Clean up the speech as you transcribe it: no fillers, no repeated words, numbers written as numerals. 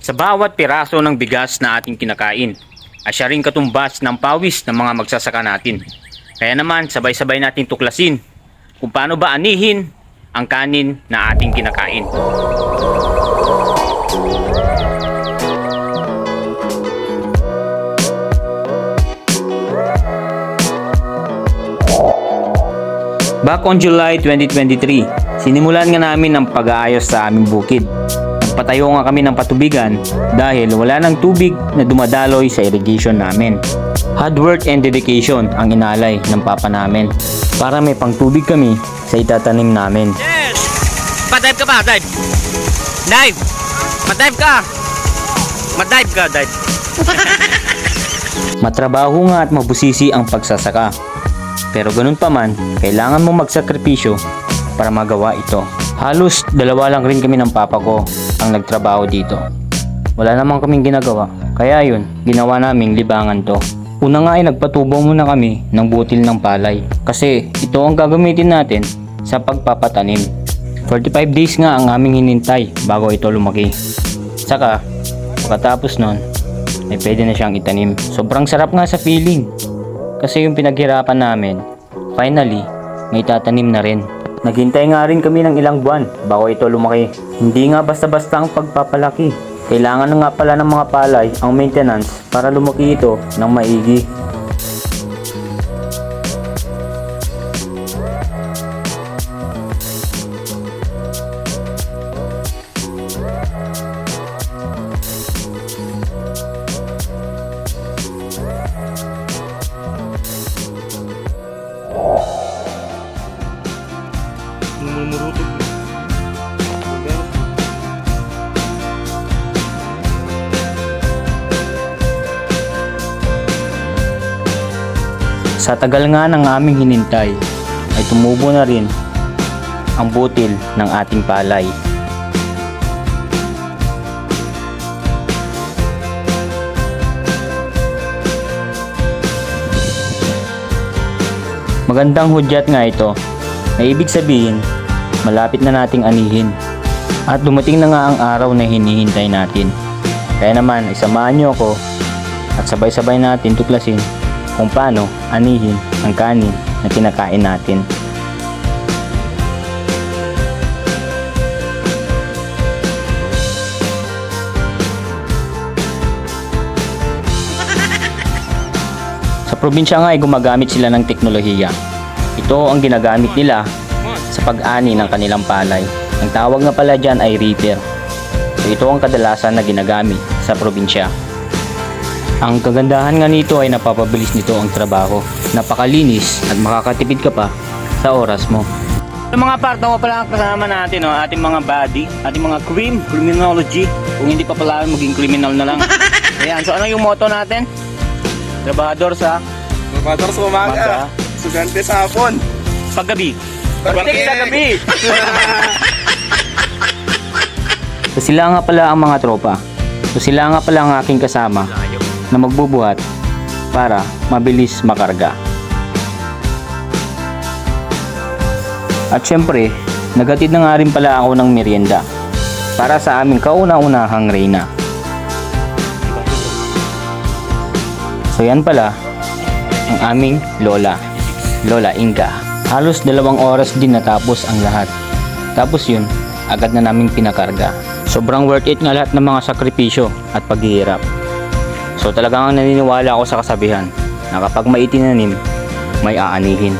Sa bawat piraso ng bigas na ating kinakain, ay siya rin katumbas ng pawis ng mga magsasaka natin. Kaya naman, sabay-sabay natin tuklasin kung paano ba anihin ang kanin na ating kinakain. Back on July 2023, sinimulan nga namin ang pag-aayos sa aming bukid. Nagpatayo nga kami ng patubigan dahil wala ng tubig na dumadaloy sa irrigation namin. Hard work and dedication ang inalay ng papa namin para may pangtubig kami sa itatanim namin. Yes! Pa-dive ka ba? Dive! Dive! Ma-dive ka! Ma-dive ka, dive! Matrabaho nga at mabusisi ang pagsasaka. Pero ganun pa man, kailangan mo magsakripisyo para magawa ito. Halos dalawa lang rin kami ng papa ko ang nagtrabaho dito. Wala namang kaming ginagawa, kaya yun, ginawa naming libangan to. Una nga ay nagpatubo muna kami ng butil ng palay kasi ito ang gagamitin natin sa pagpapatanim. 45 days nga ang aming hinintay bago ito lumaki. Saka, pagkatapos nun, ay pwede na siyang itanim. Sobrang sarap nga sa feeling. Kasi yung pinaghirapan namin, finally, may tatanim na rin. Naghintay nga rin kami ng ilang buwan bago ito lumaki. Hindi nga basta-basta ang pagpapalaki. Kailangan na nga pala ng mga palay ang maintenance para lumaki ito ng maigi. Mumurutog. Sa tagal nga ng aming hinintay, ay tumubo na rin ang butil ng ating palay. Magandang hudyat nga ito, na ibig sabihin, malapit na nating anihin. At dumating na nga ang araw na hinihintay natin. Kaya naman, isamahan niyo ako at sabay-sabay natin tuklasin kung paano anihin ang kanin na kinakain natin. Sa probinsya nga ay gumagamit sila ng teknolohiya. Ito ang ginagamit nila sa pag-ani ng kanilang palay. Ang tawag nga pala dyan ay reaper. So ito ang kadalasan na ginagamit sa probinsya. Ang kagandahan nga nito ay napapabilis nito ang trabaho. Napakalinis at makakatipid ka pa sa oras mo. Sa mga partner ko pala ang kasama natin, ating mga body, ating mga criminology. Kung hindi pa pala maging criminal na lang. Ayan, so ano yung motto natin? Trabahador sa umaga, sugante sa hapon, paggabi. pagtik sa gabi. So sila nga pala ang mga tropa. So sila nga pala ang aking kasama na magbubuhat para mabilis makarga. At syempre, naghatid na nga rin pala ako ng merienda para sa aming kauna-unahang reyna. So yan pala ang aming Lola Inga. Halos 2 oras din natapos ang lahat. Tapos yun, agad na naming pinakarga. Sobrang worth it nga lahat ng mga sakripisyo at paghihirap. So talagang naniniwala ako sa kasabihan na kapag may itinanim, may aanihin.